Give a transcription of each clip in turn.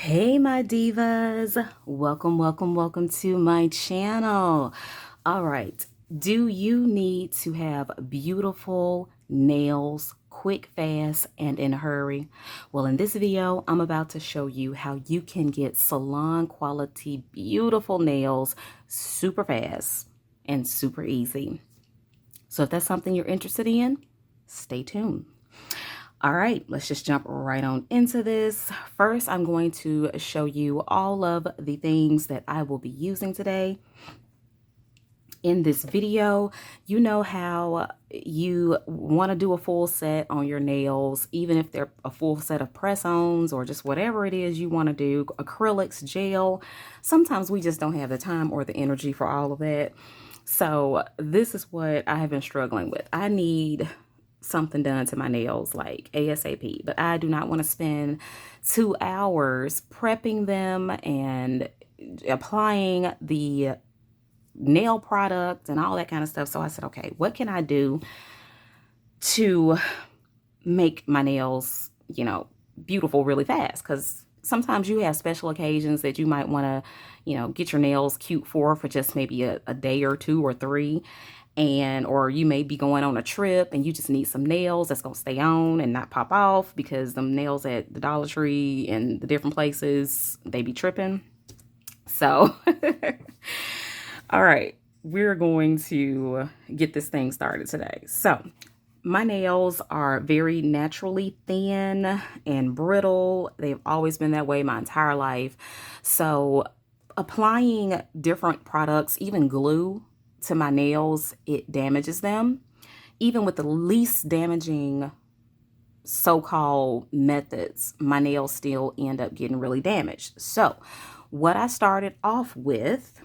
Hey, my divas. Welcome to my channel. All right. Do you need to have beautiful nails, quick, fast, and in a hurry? Well, in this video, I'm about to show you how you can get salon quality, beautiful nails super fast and super easy. So if that's something you're interested in, stay tuned. All right, let's just jump right on into this. First, I'm going to show you all of the things that I will be using today. In this video, you know how you want to do a full set on your nails, even if they're a full set of press-ons or just whatever it is you want to do, acrylics, gel. Sometimes we just don't have the time or the energy for all of that. So this is what I have been struggling with. I need something done to my nails like ASAP, but I do not want to spend 2 hours prepping them and applying the nail product and all that kind of stuff. So I said, okay, what can I do to make my nails, beautiful really fast? Because sometimes you have special occasions that you might want to, get your nails cute for just maybe a day or 2 or 3. Or you may be going on a trip and you just need some nails that's going to stay on and not pop off, because the nails at the Dollar Tree and the different places, they be tripping. So, all right, we're going to get this thing started today. So my nails are very naturally thin and brittle. They've always been that way my entire life. So applying different products, even glue, to my nails, it damages them. Even with the least damaging so-called methods, my nails still end up getting really damaged. So what I started off with,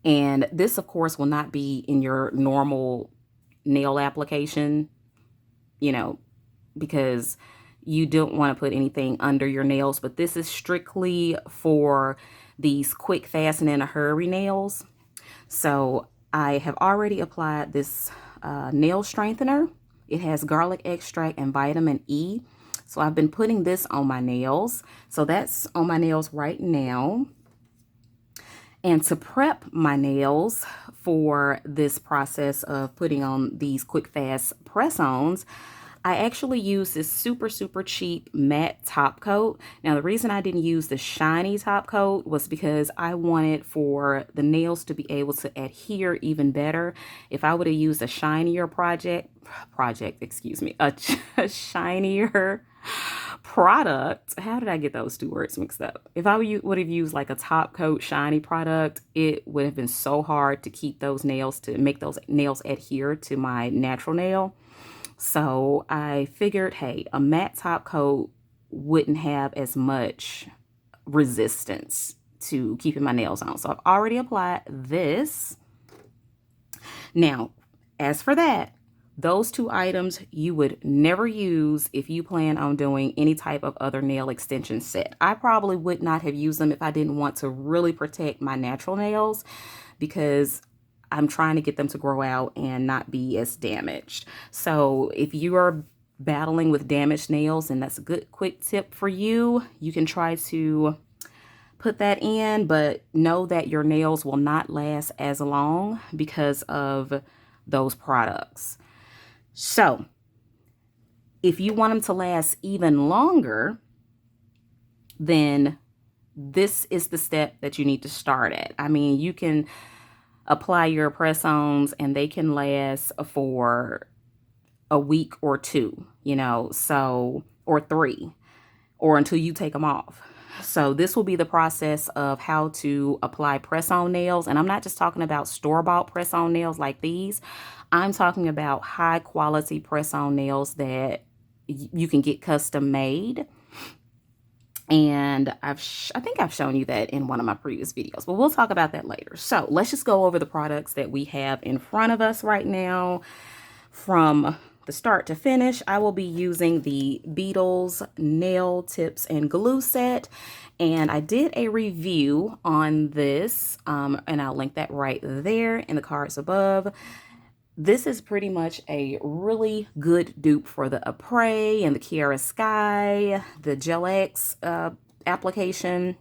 and this of course will not be in your normal nail application, because you don't want to put anything under your nails, but this is strictly for these quick, fast, and in a hurry nails. So I have already applied this nail strengthener. It has garlic extract and vitamin E. So I've been putting this on my nails. So that's on my nails right now. And to prep my nails for this process of putting on these quick, fast press-ons, I actually use this super cheap matte top coat. Now, the reason I didn't use the shiny top coat was because I wanted for the nails to be able to adhere even better. If I would have used a shinier a shinier product, how did I get those two words mixed up? If I would have used like a top coat shiny product, it would have been so hard to keep those nails, to make those nails adhere to my natural nail. So I figured, hey, a matte top coat wouldn't have as much resistance to keeping my nails on. So I've already applied this. Now, as for that, those 2 items you would never use if you plan on doing any type of other nail extension set. I probably would not have used them if I didn't want to really protect my natural nails, because I'm trying to get them to grow out and not be as damaged. So if you are battling with damaged nails, and that's a good quick tip for you, you can try to put that in, but know that your nails will not last as long because of those products. So if you want them to last even longer, then this is the step that you need to start at. I mean, you can apply your press-ons and they can last for a week or 2, or 3, or until you take them off. So this will be the process of how to apply press-on nails. And I'm not just talking about store-bought press-on nails like these. I'm talking about high quality press-on nails that you can get custom made. And I think I've shown you that in one of my previous videos, but we'll talk about that later. So let's just go over the products that we have in front of us right now. From the start to finish, I will be using the BEETLES nail tips and glue set. And I did a review on this, and I'll link that right there in the cards above. This is pretty much a really good dupe for the Apres and the Kiara Sky, the Gel X application,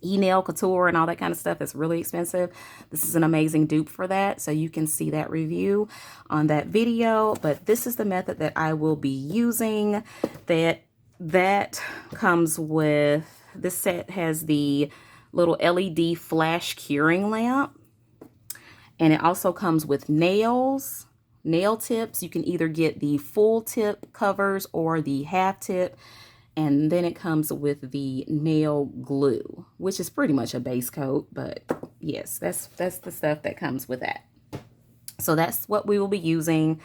e-nail couture and all that kind of stuff is really expensive. This is an amazing dupe for that, so you can see that review on that video. But this is the method that I will be using. That comes with, this set has the little LED flash curing lamp, and it also comes with nail tips. You can either get the full tip covers or the half tip. And then it comes with the nail glue, which is pretty much a base coat, but yes, that's the stuff that comes with that. So that's what we will be using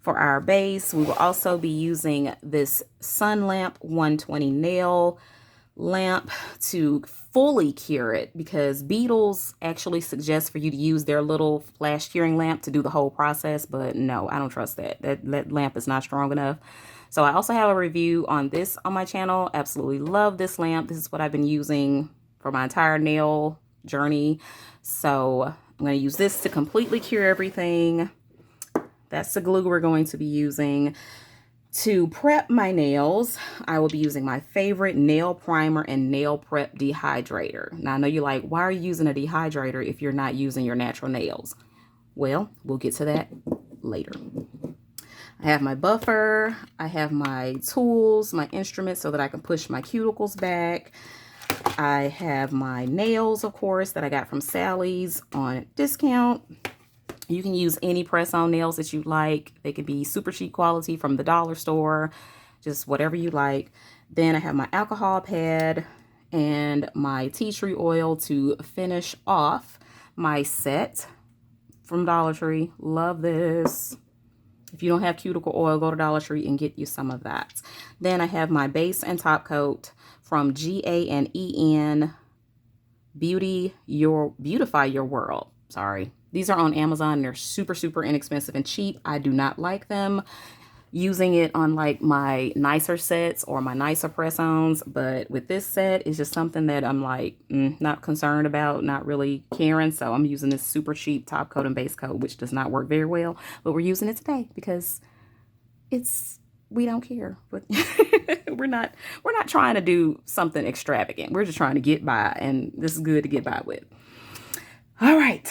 for our base. We will also be using this Sun Lamp 120 nail lamp to fully cure it, because Beetles actually suggest for you to use their little flash curing lamp to do the whole process, but no, I don't trust that. That lamp is not strong enough. So I also have a review on this on my channel. Absolutely love this lamp. This is what I've been using for my entire nail journey. So I'm going to use this to completely cure everything. That's the glue we're going to be using. To prep my nails, I will be using my favorite nail primer and nail prep dehydrator. Now I know you're like, why are you using a dehydrator if you're not using your natural nails? Well, we'll get to that later. I have my buffer, I have my tools, my instruments so that I can push my cuticles back. I have my nails, of course, that I got from Sally's on discount. You can use any press-on nails that you like. They could be super cheap quality from the dollar store, just whatever you like. Then I have my alcohol pad and my tea tree oil to finish off my set from Dollar Tree. Love this. If you don't have cuticle oil, go to Dollar Tree and get you some of that. Then I have my base and top coat from GANEN Beautify Your World. Sorry. These are on Amazon and they're super, super inexpensive and cheap. I do not like them. Using it on like my nicer sets or my nicer press-ons, but with this set, it's just something that I'm like not concerned about, not really caring. So I'm using this super cheap top coat and base coat, which does not work very well, but we're using it today because we don't care. But we're not trying to do something extravagant. We're just trying to get by, and this is good to get by with. All right.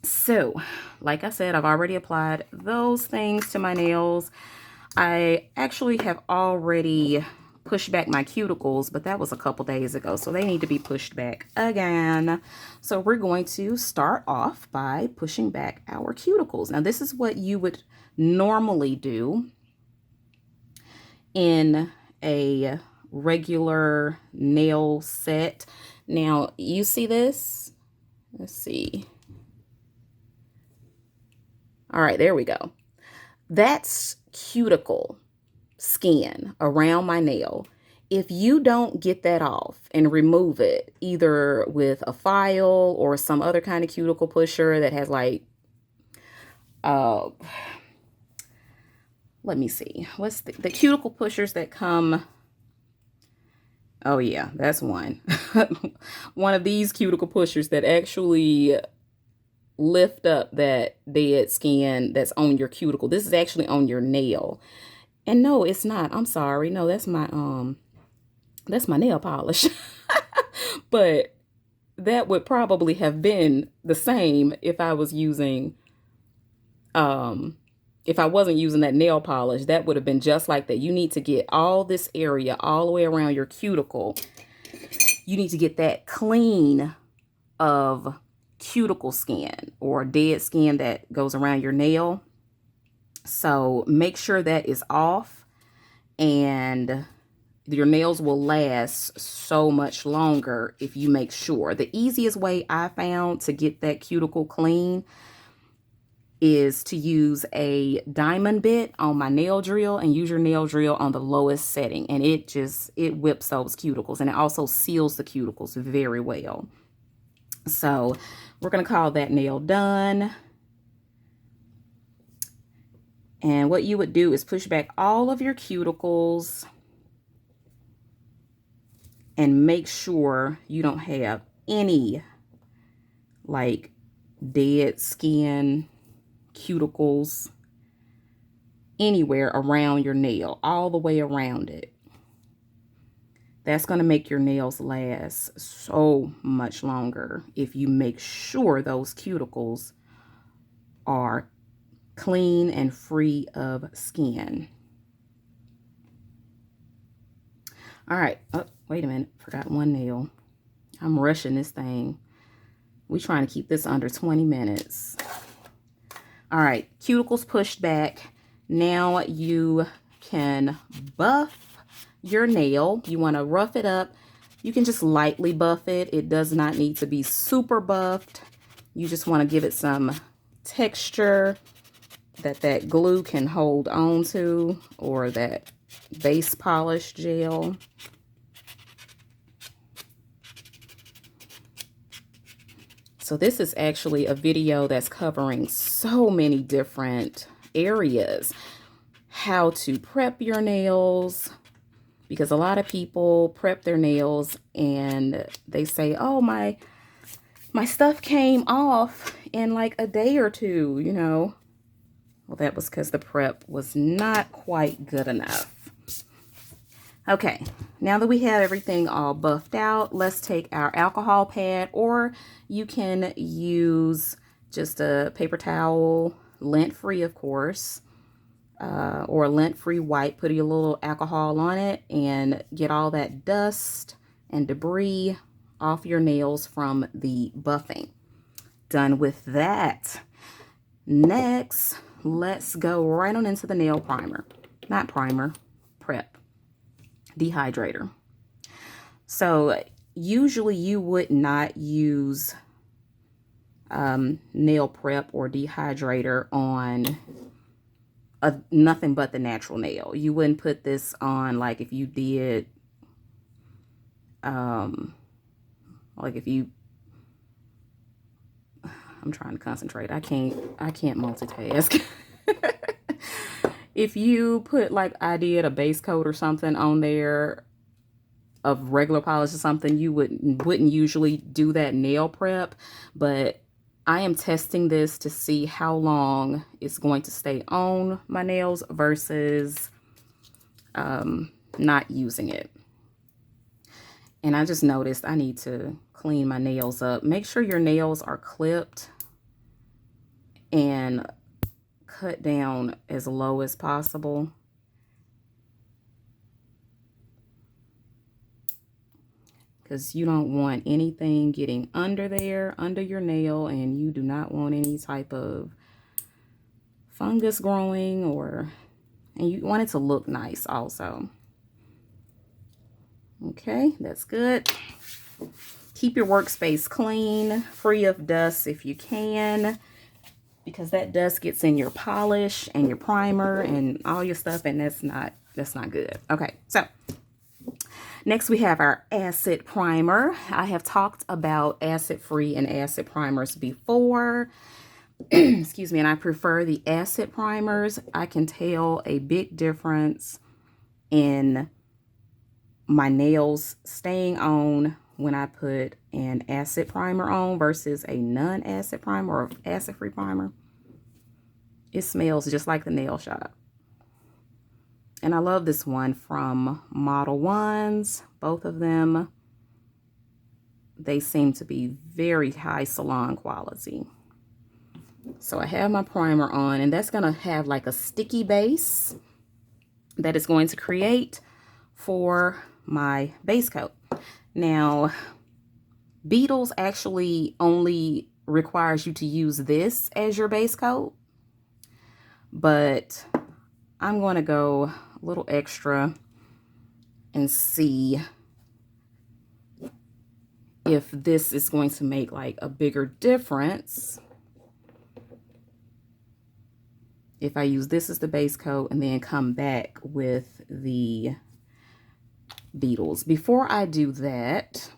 So, like I said, I've already applied those things to my nails. I actually have already pushed back my cuticles, but that was a couple days ago, so they need to be pushed back again. So we're going to start off by pushing back our cuticles. Now, this is what you would normally do in a regular nail set. Now, you see this? Let's see. All right, there we go. That's cuticle skin around my nail. If you don't get that off and remove it, either with a file or some other kind of cuticle pusher that has like, let me see. What's the cuticle pushers that come? Oh yeah, that's one. One of these cuticle pushers that actually lift up that dead skin that's on your cuticle. This is actually on your nail. And no, it's not. I'm sorry. No, that's my nail polish. But that would probably have been the same if I was using if I wasn't using that nail polish. That would have been just like that. You need to get all this area all the way around your cuticle. You need to get that clean of cuticle skin or dead skin that goes around your nail. So make sure that is off, and your nails will last so much longer if you make sure. The easiest way I found to get that cuticle clean is to use a diamond bit on my nail drill and use your nail drill on the lowest setting, and it whips those cuticles, and it also seals the cuticles very well. So we're going to call that nail done. And what you would do is push back all of your cuticles and make sure you don't have any like dead skin cuticles anywhere around your nail, all the way around it. That's going to make your nails last so much longer if you make sure those cuticles are clean and free of skin. All right. Oh, wait a minute. Forgot one nail. I'm rushing this thing. We're trying to keep this under 20 minutes. All right. Cuticles pushed back. Now you can buff your nail. You want to rough it up. You can just lightly buff it. It does not need to be super buffed. You just want to give it some texture that glue can hold on to, or that base polish gel. So this is actually a video that's covering so many different areas. How to prep your nails, because a lot of people prep their nails and they say, oh, my stuff came off in like a day or two, you know. Well, that was because the prep was not quite good enough. Okay, now that we have everything all buffed out, let's take our alcohol pad, or you can use just a paper towel, lint-free, of course, or a lint-free wipe. Put a little alcohol on it and get all that dust and debris off your nails from the buffing. Done with that. Next, let's go right on into the nail primer. Not primer, prep. Dehydrator. So usually you would not use nail prep or dehydrator on nothing but the natural nail. You wouldn't put this on, like if you did like if you, I'm trying to concentrate. I can't multitask. If you put, like I did, a base coat or something on there of regular polish or something, you wouldn't usually do that nail prep. But I am testing this to see how long it's going to stay on my nails versus not using it. And I just noticed I need to clean my nails up. Make sure your nails are clipped and cut down as low as possible. Because you don't want anything getting under there, under your nail, and you do not want any type of fungus growing, and you want it to look nice also. Okay, that's good. Keep your workspace clean, free of dust if you can, because that dust gets in your polish and your primer and all your stuff, and that's not good. Okay, so next we have our acid primer. I have talked about acid-free and acid primers before. Excuse me, and I prefer the acid primers. I can tell a big difference in my nails staying on when I put an acid primer on versus a non-acid primer or acid-free primer. It smells just like the nail shop. And I love this one from Modelones. Both of them, they seem to be very high salon quality. So I have my primer on, and that's going to have like a sticky base that is going to create for my base coat. Now, BEETLES actually only requires you to use this as your base coat, but I'm going to go a little extra and see if this is going to make like a bigger difference if I use this as the base coat and then come back with the BEETLES. Before I do that,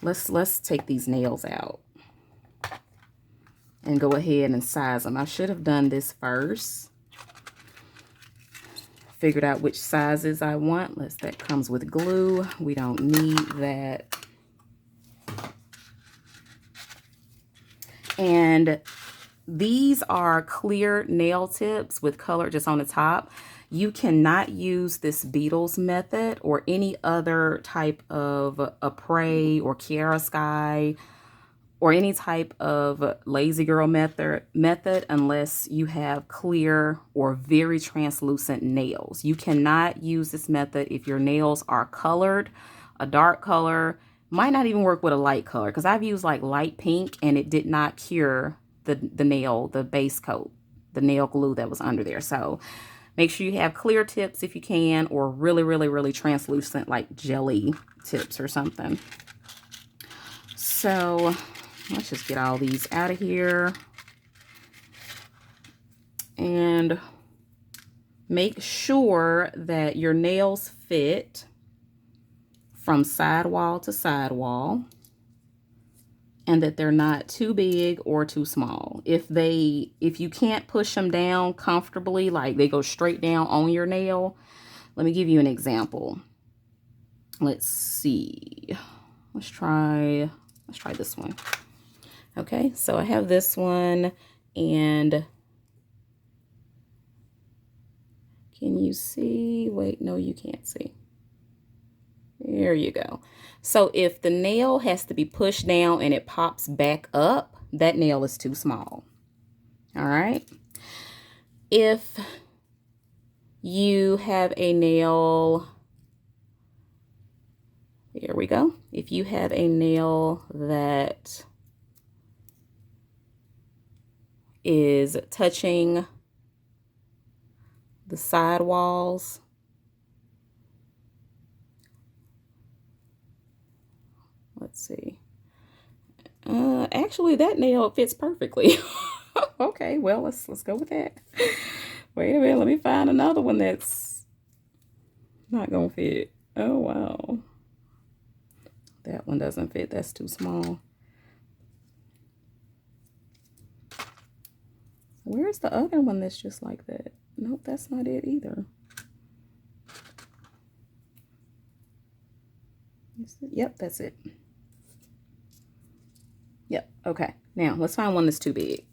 let's take these nails out and go ahead and size them. I should have done this first. Figured out which sizes I want. That comes with glue. We don't need that. And these are clear nail tips with color just on the top. You cannot use this Beetles method or any other type of Apres or Chiaroscuro or any type of lazy girl method unless you have clear or very translucent nails. You cannot use this method if your nails are colored, a dark color. Might not even work with a light color, because I've used like light pink and it did not cure the nail, the base coat, the nail glue that was under there. So make sure you have clear tips if you can, or really, really, really translucent, like jelly tips or something. So let's just get all these out of here. And make sure that your nails fit from sidewall to sidewall, and that they're not too big or too small. If you can't push them down comfortably, like they go straight down on your nail, let me give you an example. Let's see. Let's try this one. Okay, so I have this one, and can you see? Wait, no, you can't see. There you go. So if the nail has to be pushed down and it pops back up, that nail is too small. All right. If you have a nail, there we go. If you have a nail that is touching the side walls, let's see. Actually, that nail fits perfectly. Okay, well, let's go with that. Wait a minute, let me find another one that's not gonna fit. Oh, wow. That one doesn't fit. That's too small. Where's the other one that's just like that? Nope, that's not it either. Yep, that's it. Yep, okay. Now, let's find one that's too big.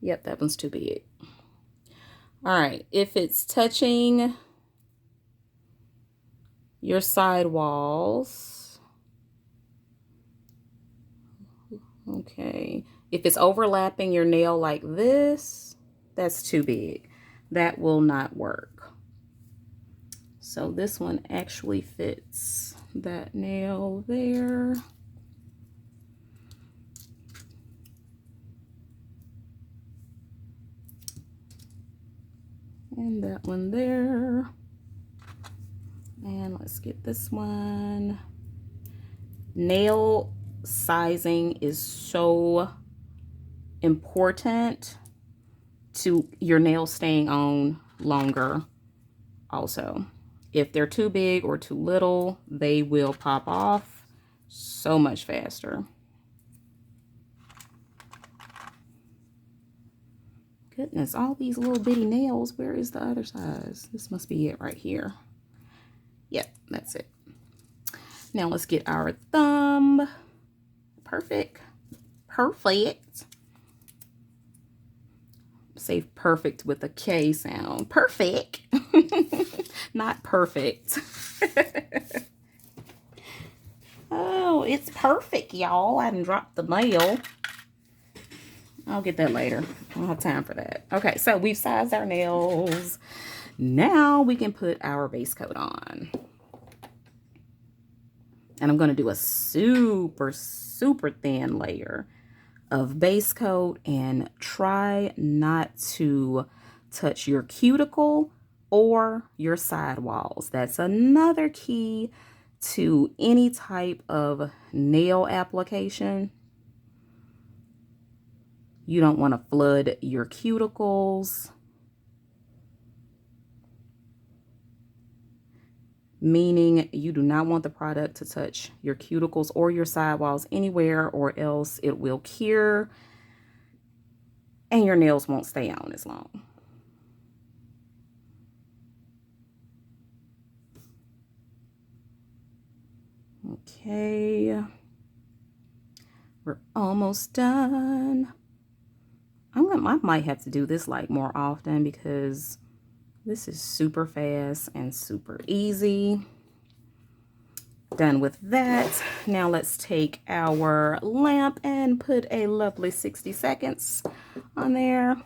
Yep, that one's too big. All right, if it's touching your side walls, okay. If it's overlapping your nail like this, that's too big. That will not work. So this one actually fits that nail there. And that one there. And let's get this one. Nail sizing is so important to your nails staying on longer also. If they're too big or too little, they will pop off so much faster. Goodness, all these little bitty nails. Where is the other size? This must be it right here. Yep, that's it. Now let's get our thumb. Perfect. Perfect. Say perfect with a K sound. Perfect. Not perfect. Oh, it's perfect, y'all. I didn't drop the nail. I'll get that later. I don't have time for that. Okay, so we've sized our nails. Now we can put our base coat on. And I'm going to do a super, super thin layer of base coat, and try not to touch your cuticle or your side walls. That's another key to any type of nail application. You don't want to flood your cuticles, meaning you do not want the product to touch your cuticles or your side walls anywhere, or else it will cure and your nails won't stay on as long. Okay. We're almost done. I might have to do this like more often because this is super fast and super easy. Done with that. Now let's take our lamp and put a lovely 60 seconds on there.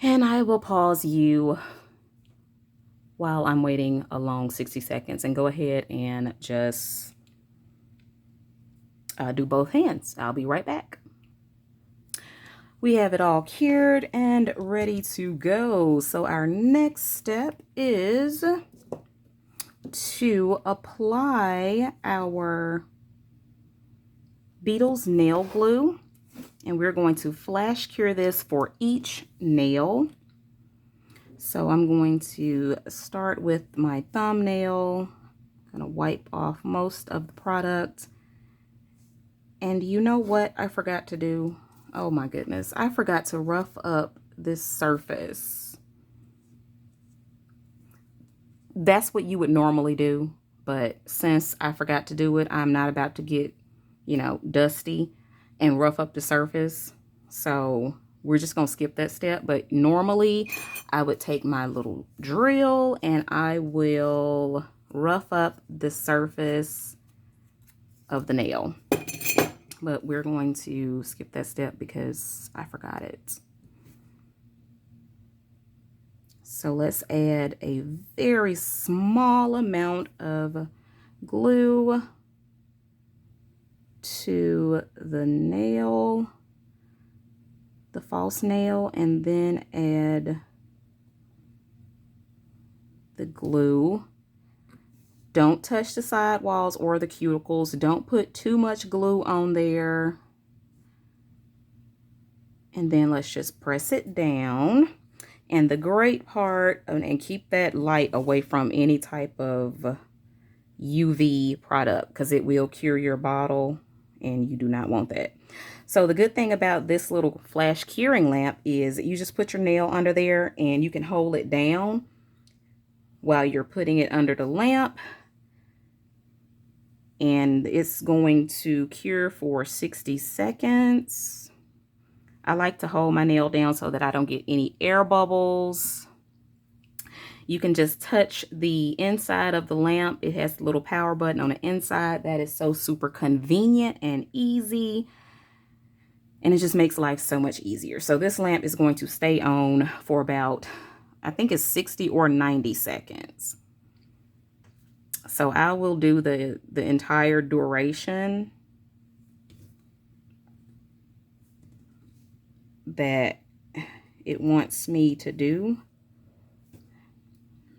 And I will pause you while I'm waiting a long 60 seconds and go ahead and just do both hands. I'll be right back. We have it all cured and ready to go. So our next step is to apply our BEETLES nail glue, and we're going to flash cure this for each nail. So I'm going to start with my thumbnail, kind of wipe off most of the product. And you know what I forgot to do? Oh my goodness, I forgot to rough up this surface. That's what you would normally do, but since I forgot to do it, I'm not about to get, you know, dusty and rough up the surface. So we're just gonna skip that step. But normally I would take my little drill and I will rough up the surface of the nail. But we're going to skip that step because I forgot it. So let's add a very small amount of glue to the nail, the false nail, and then add the glue. Don't touch the side walls or the cuticles. Don't put too much glue on there. And then let's just press it down. And the great part, and keep that light away from any type of UV product because it will cure your bottle and you do not want that. So the good thing about this little flash curing lamp is you just put your nail under there and you can hold it down while you're putting it under the lamp. And it's going to cure for 60 seconds. I like to hold my nail down so that I don't get any air bubbles. You can just touch the inside of the lamp. It has a little power button on the inside. That is so super convenient and easy. And it just makes life so much easier. So this lamp is going to stay on for about, I think it's 60 or 90 seconds. So I will do the entire duration that it wants me to do.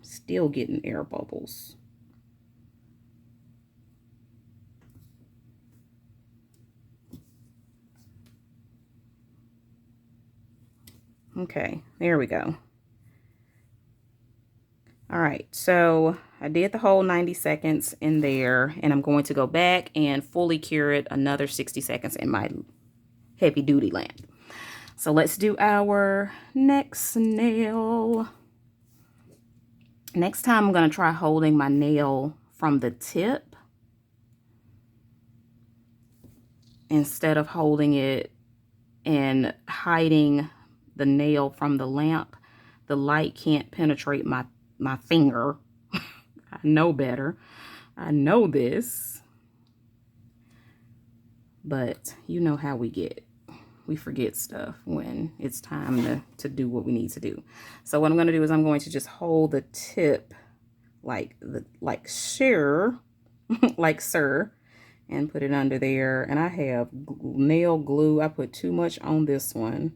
Still getting air bubbles. Okay, there we go. All right, so I did the whole 90 seconds in there, and I'm going to go back and fully cure it another 60 seconds in my heavy duty lamp. So let's do our next nail. Next time I'm going to try holding my nail from the tip instead of holding it and hiding the nail from the lamp. The light can't penetrate my finger. I know better. I know this. But you know how we get. We forget stuff when it's time to do what we need to do. So what I'm going to do is I'm going to just hold the tip like sir, like sir, and put it under there. And I have nail glue. I put too much on this one.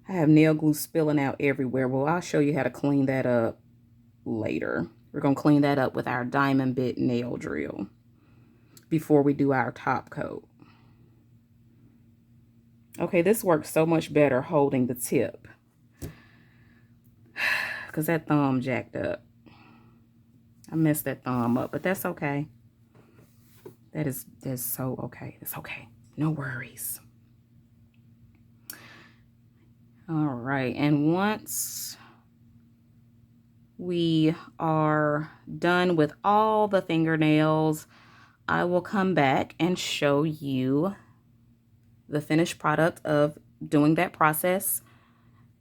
I have nail glue spilling out everywhere. Well, I'll show you how to clean that up later. We're going to clean that up with our diamond bit nail drill before we do our top coat. Okay, this works so much better holding the tip because that thumb jacked up. I messed that thumb up, but that's okay. That's so okay. It's okay. No worries. All right, and once we are done with all the fingernails, I will come back and show you the finished product of doing that process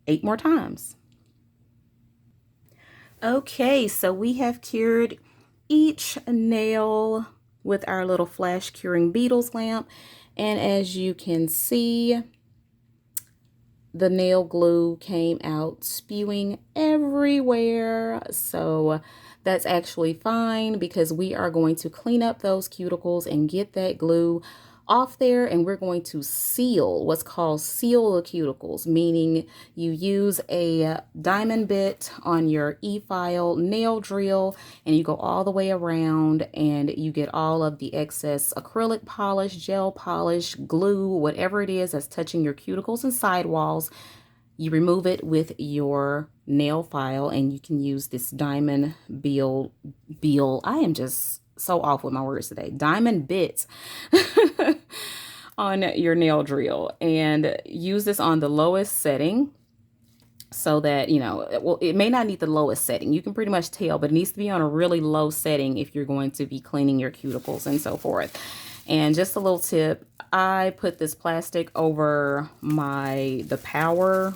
8 more times. Okay, so we have cured each nail with our little flash curing Beetles lamp, and as you can see, the nail glue came out spewing everywhere. So that's actually fine, because we are going to clean up those cuticles and get that glue off there, and we're going to seal, what's called seal the cuticles, meaning you use a diamond bit on your e-file nail drill and you go all the way around and you get all of the excess acrylic polish, gel polish, glue, whatever it is that's touching your cuticles and sidewalls. You remove it with your nail file, and you can use this diamond I am just so off with my words today. Diamond bits on your nail drill, and use this on the lowest setting so that, you know, well, it may not need the lowest setting. You can pretty much tell, but it needs to be on a really low setting if you're going to be cleaning your cuticles and so forth. And just a little tip, I put this plastic over the power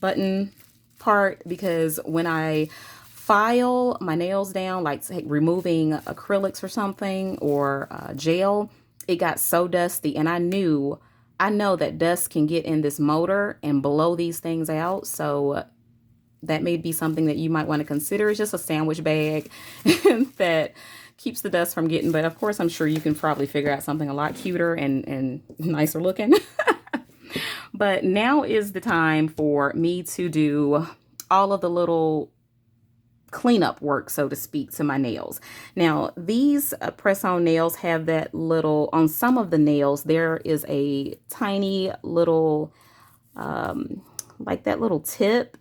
button part, because when I file my nails down, like say, removing acrylics or something, or gel, it got so dusty, and I know that dust can get in this motor and blow these things out. So that may be something that you might want to consider. It's just a sandwich bag that keeps the dust from getting, but of course I'm sure you can probably figure out something a lot cuter and nicer looking. But now is the time for me to do all of the little cleanup work, so to speak, to my nails. Now, these press-on nails have that little, on some of the nails, there is a tiny little, like that little tip,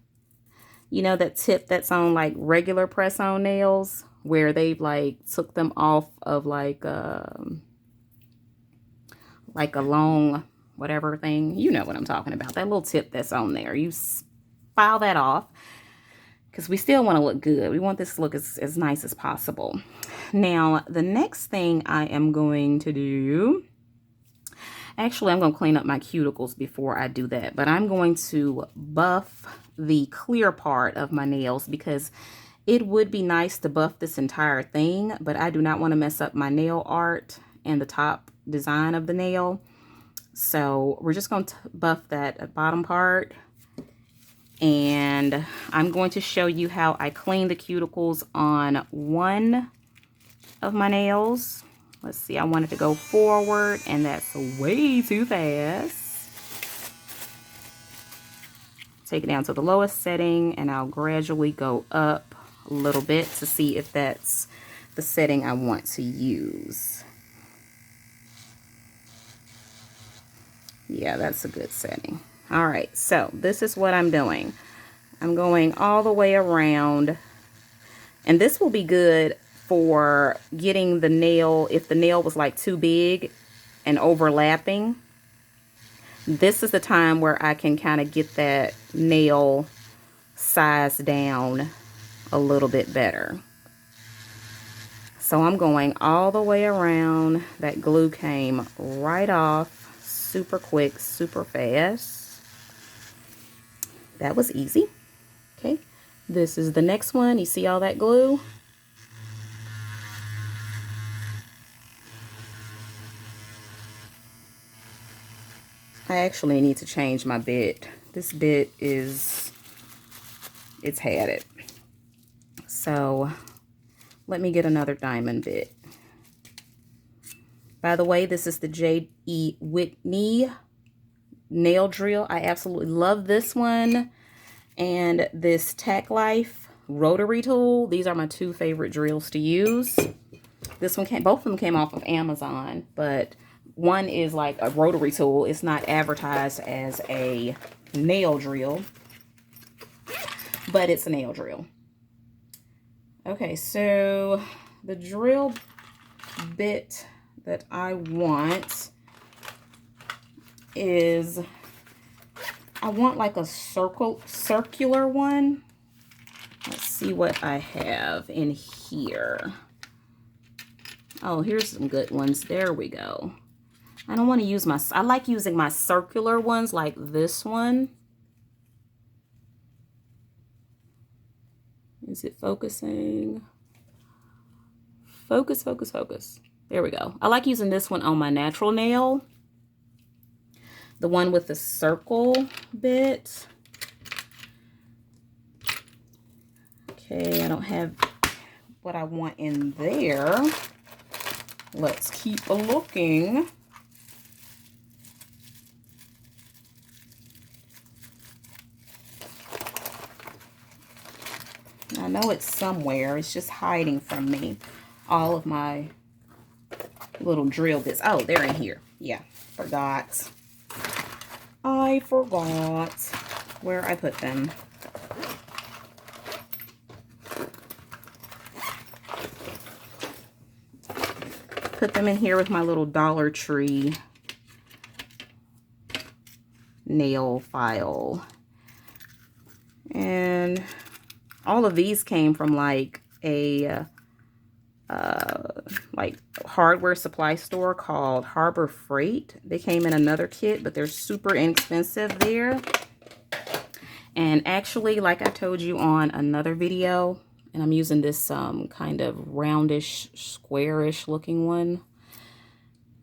you know, that tip that's on like regular press-on nails, where they've like took them off of like a long whatever thing, you know what I'm talking about, that little tip that's on there. You file that off, because we still want to look good. We want this to look as nice as possible. Now, the next thing I am going to do, actually, I'm going to clean up my cuticles before I do that, but I'm going to buff the clear part of my nails, because it would be nice to buff this entire thing, but I do not want to mess up my nail art and the top design of the nail. So we're just going to buff that bottom part, and I'm going to show you how I clean the cuticles on one of my nails. Let's see, I wanted to go forward, and that's way too fast. Take it down to the lowest setting, and I'll gradually go up a little bit to see if that's the setting I want to use. Yeah, that's a good setting. All right, so this is what I'm doing. I'm going all the way around, and this will be good for getting the nail, if the nail was like too big and overlapping. This is the time where I can kind of get that nail size down a little bit better. So I'm going all the way around. That glue came right off. Super quick, super fast. That was easy. Okay, this is the next one. You see all that glue? I actually need to change my bit. This bit it's had it. So let me get another diamond bit. By the way, this is the J.E. Whitney nail drill. I absolutely love this one. And this Tack Life rotary tool. These are my two favorite drills to use. This one both of them came off of Amazon, but one is like a rotary tool. It's not advertised as a nail drill, but it's a nail drill. Okay, so the drill bit that I want is, I want like a circular one. Let's see what I have in here. Oh, here's some good ones. There we go. I don't want to use I like using my circular ones like this one. Is it focusing? Focus, focus, focus. There we go. I like using this one on my natural nail. The one with the circle bit. Okay, I don't have what I want in there. Let's keep looking. I know it's somewhere. It's just hiding from me. All of my little drill bits. Oh, they're in here. Yeah, forgot. I forgot where I put them. Put them in here with my little Dollar Tree nail file. And all of these came from like a like hardware supply store called Harbor Freight. They came in another kit, but they're super inexpensive there. And actually, like I told you on another video, and I'm using this kind of roundish, squarish looking one.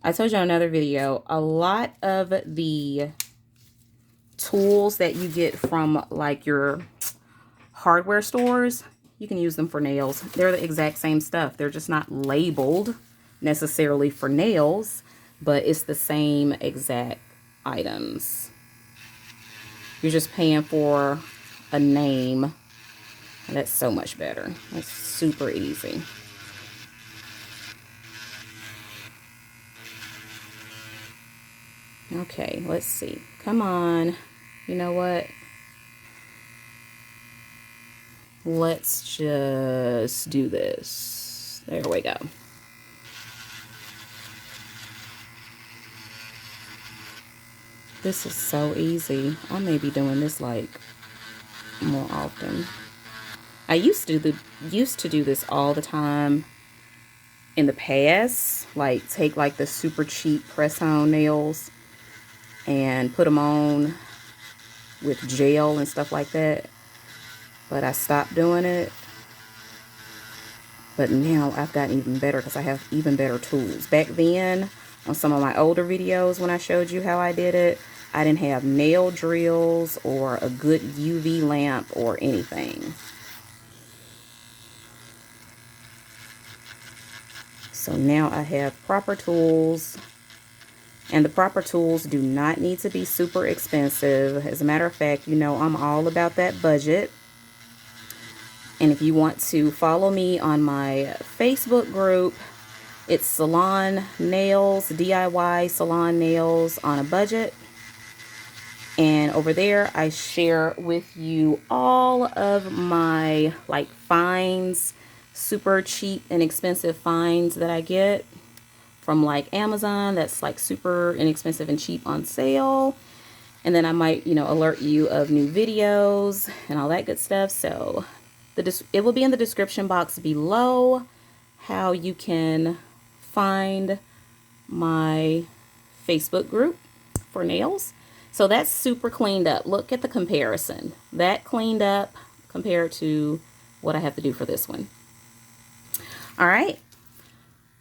I told you on another video, a lot of the tools that you get from like your hardware stores, you can use them for nails. They're the exact same stuff. They're just not labeled necessarily for nails, but it's the same exact items. You're just paying for a name. And that's so much better. That's super easy. Okay, let's see. Come on. You know what? Let's just do this. There we go. This is so easy. I may be doing this like more often. I used to do this all the time in the past. Like take like the super cheap press-on nails and put them on with gel and stuff like that. But I stopped doing it. But now I've gotten even better because I have even better tools. Back then, on some of my older videos when I showed you how I did it, I didn't have nail drills or a good UV lamp or anything. So now I have proper tools. And the proper tools do not need to be super expensive. As a matter of fact, you know I'm all about that budget. And if you want to follow me on my Facebook group, it's Salon Nails, DIY Salon Nails on a Budget. And over there, I share with you all of my like finds, super cheap and expensive finds that I get from like Amazon. That's like super inexpensive and cheap on sale. And then I might, you know, alert you of new videos and all that good stuff. So it will be in the description box below how you can find my Facebook group for nails. So that's super cleaned up. Look at the comparison. That cleaned up compared to what I have to do for this one. All right.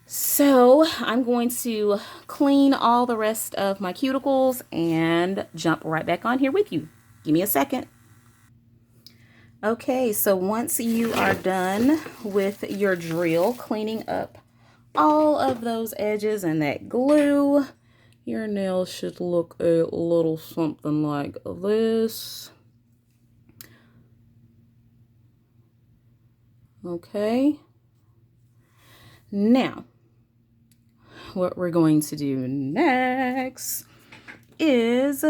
So I'm going to clean all the rest of my cuticles and jump right back on here with you. Give me a second. Okay, so once you are done with your drill, cleaning up all of those edges and that glue, your nails should look a little something like this. Okay. Now, what we're going to do next is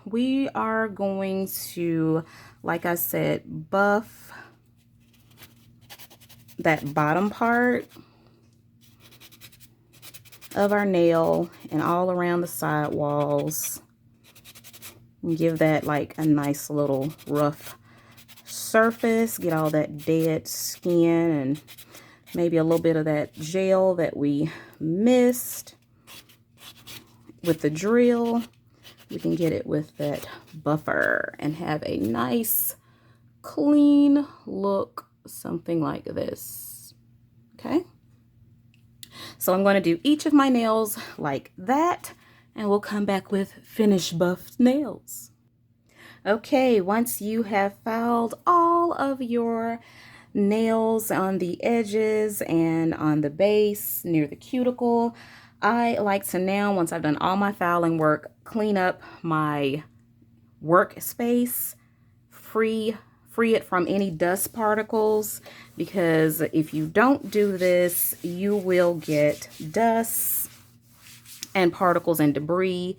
we are going to, like I said, buff that bottom part of our nail and all around the side walls and give that like a nice little rough surface, get all that dead skin and maybe a little bit of that gel that we missed with the drill. We can get it with that buffer and have a nice clean look, something like this. Okay, so I'm going to do each of my nails like that, and we'll come back with finished buffed nails. Okay, once you have filed all of your nails on the edges and on the base near the cuticle, I like to now, once I've done all my filing work, clean up my workspace, free it from any dust particles, because if you don't do this, you will get dust and particles and debris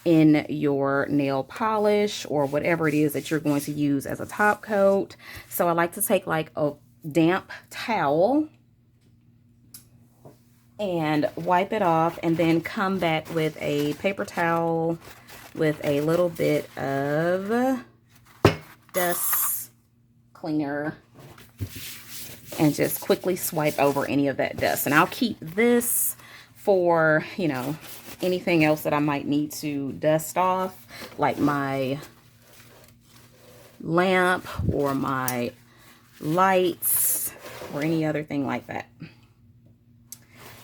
in your nail polish or whatever it is that you're going to use as a top coat. So I like to take like a damp towel and wipe it off, and then come back with a paper towel with a little bit of dust cleaner and just quickly swipe over any of that dust. And I'll keep this for, you know, anything else that I might need to dust off, like my lamp or my lights or any other thing like that.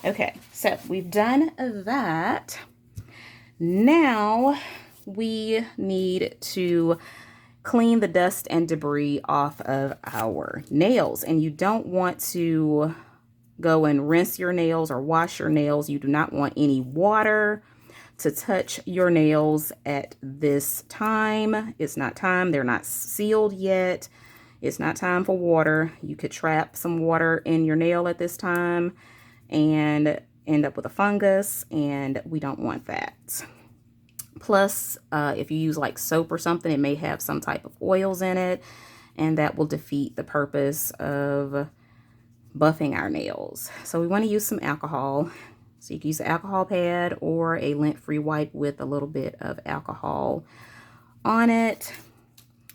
Okay, so we've done that. Now we need to clean the dust and debris off of our nails. And you don't want to go and rinse your nails or wash your nails. You do not want any water to touch your nails at this time. It's not time. They're not sealed yet. It's not time for water. You could trap some water in your nail at this time and end up with a fungus, and we don't want that. Plus, if you use like soap or something, it may have some type of oils in it, and that will defeat the purpose of buffing our nails. So we want to use some alcohol. So you can use an alcohol pad or a lint-free wipe with a little bit of alcohol on it.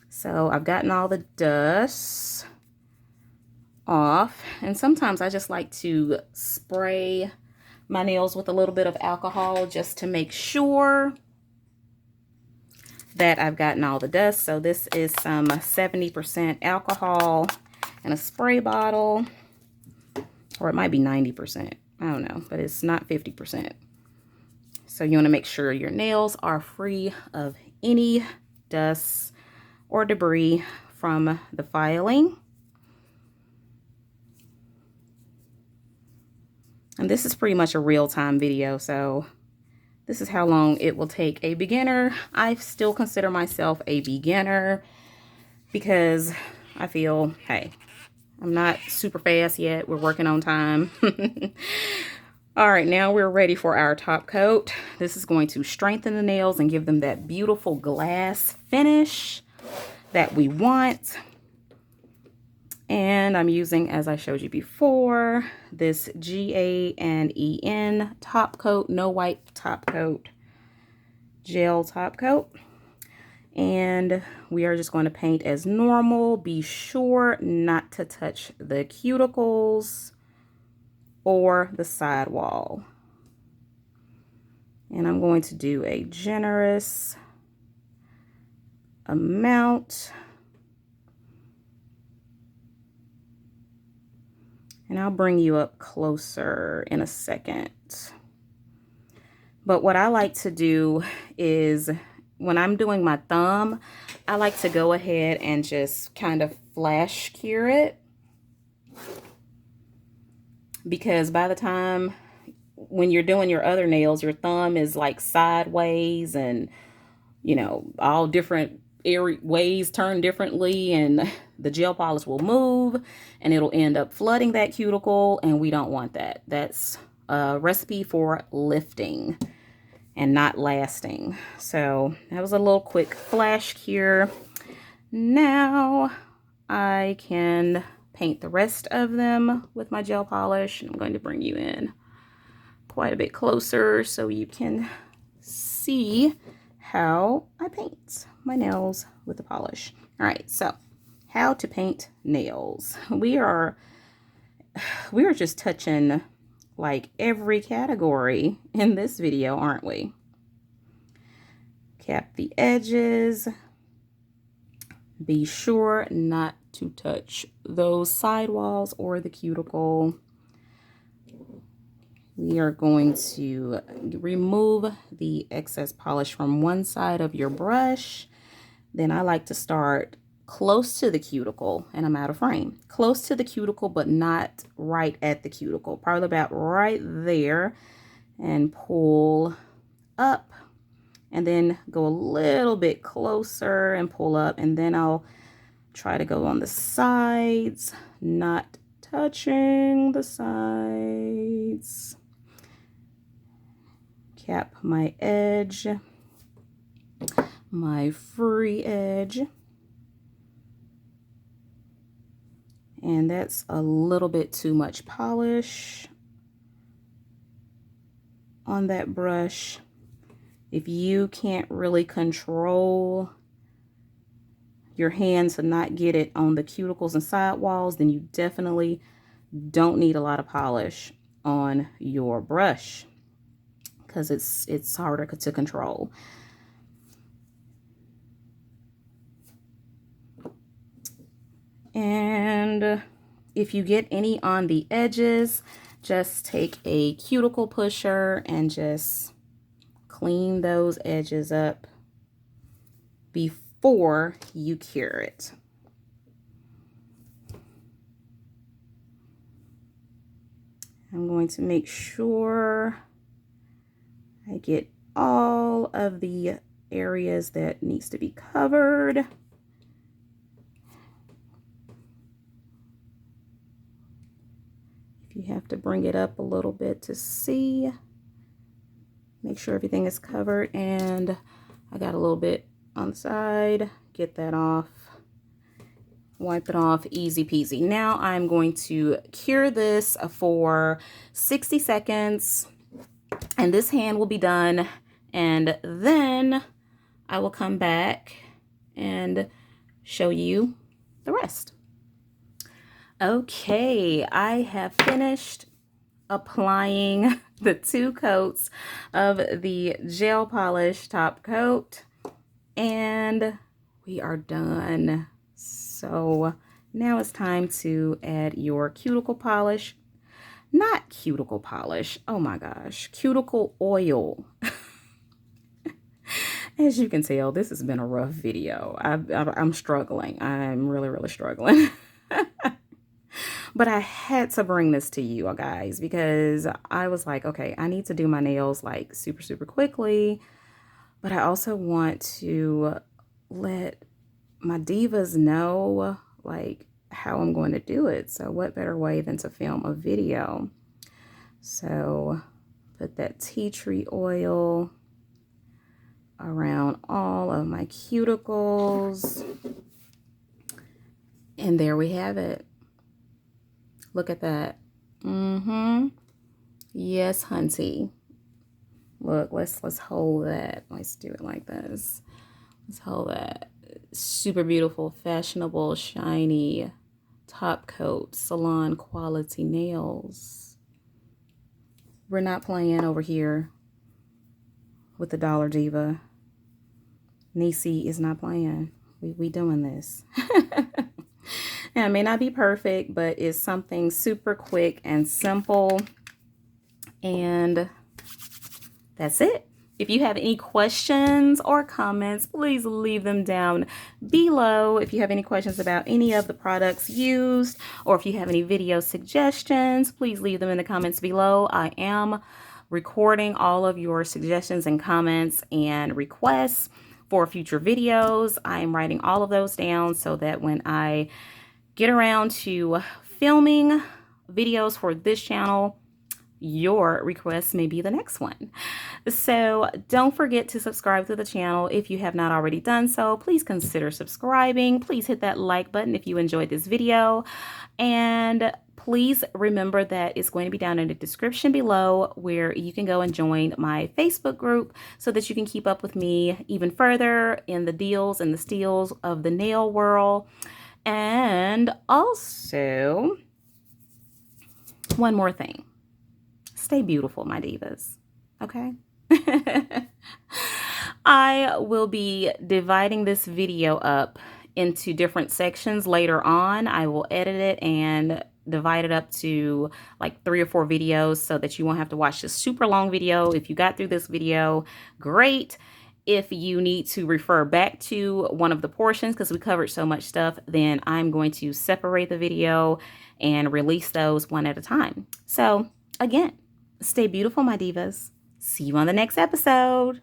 So I've gotten all the dust off, and sometimes I just like to spray my nails with a little bit of alcohol just to make sure that I've gotten all the dust. So this is some 70% alcohol in a spray bottle, or it might be 90%. I don't know, but it's not 50%. So you want to make sure your nails are free of any dust or debris from the filing. And this is pretty much a real-time video, so this is how long it will take a beginner. I still consider myself a beginner because I feel, hey, I'm not super fast yet. We're working on time. All right, now we're ready for our top coat. This is going to strengthen the nails and give them that beautiful glass finish that we want. And I'm using, as I showed you before, this GA&EN top coat, no wipe top coat, gel top coat. And we are just going to paint as normal. Be sure not to touch the cuticles or the sidewall. And I'm going to do a generous amount. And I'll bring you up closer in a second. But what I like to do is, when I'm doing my thumb, I like to go ahead and just kind of flash cure it. Because by the time when you're doing your other nails, your thumb is like sideways and, you know, all different ways turn differently, and the gel polish will move and it'll end up flooding that cuticle, and we don't want that. That's a recipe for lifting and not lasting. So that was a little quick flash cure. Now I can paint the rest of them with my gel polish. I'm going to bring you in quite a bit closer so you can see how I paint my nails with the polish. All right, so how to paint nails. We are we are just touching like every category in this video, aren't we? Cap the edges. Be sure not to touch those sidewalls or the cuticle. We are going to remove the excess polish from one side of your brush. Then I like to start close to the cuticle, and I'm out of frame. Close to the cuticle, but not right at the cuticle. Probably about right there, and pull up, and then go a little bit closer and pull up, and then I'll try to go on the sides, not touching the sides. Cap my edge, my free edge. And that's a little bit too much polish on that brush. If you can't really control your hands to not get it on the cuticles and sidewalls, then you definitely don't need a lot of polish on your brush, because it's harder to control. And if you get any on the edges, just take a cuticle pusher and just clean those edges up before you cure it. I'm going to make sure I get all of the areas that needs to be covered. If you have to bring it up a little bit to see, make sure everything is covered. And I got a little bit on the side, get that off, wipe it off, easy peasy. Now I'm going to cure this for 60 seconds. And this hand will be done, and then I will come back and show you the rest. Okay, I have finished applying the 2 coats of the gel polish top coat, and we are done. So now it's time to add your cuticle polish. Not cuticle polish, oh my gosh, cuticle oil. As you can tell, this has been a rough video. I'm struggling. I'm really struggling. But I had to bring this to you guys because I was like, okay, I need to do my nails like super quickly, but I also want to let my divas know like how I'm going to do it. So what better way than to film a video? So put that tea tree oil around all of my cuticles, and there we have it. Look at that. Yes, hunty. Look, let's hold that. Let's do it like this. Let's hold that. Super beautiful, fashionable, shiny top coat, salon quality nails. We're not playing over here with the Dollar Diva. Niecy is not playing. We doing this. Now, it may not be perfect, but it's something super quick and simple. And that's it. If you have any questions or comments, please leave them down below. If you have any questions about any of the products used, or if you have any video suggestions, please leave them in the comments below. I am recording all of your suggestions and comments and requests for future videos. I am writing all of those down so that when I get around to filming videos for this channel, your request may be the next one. So don't forget to subscribe to the channel if you have not already done so. Please consider subscribing. Please hit that like button if you enjoyed this video. And please remember that it's going to be down in the description below where you can go and join my Facebook group so that you can keep up with me even further in the deals and the steals of the nail world. And also, one more thing. Stay beautiful, my divas. Okay? I will be dividing this video up into different sections later on. I will edit it and divide it up to like 3 or 4 videos so that you won't have to watch this super long video. If you got through this video, great. If you need to refer back to one of the portions because we covered so much stuff, then I'm going to separate the video and release those one at a time. So again, stay beautiful, my divas. See you on the next episode.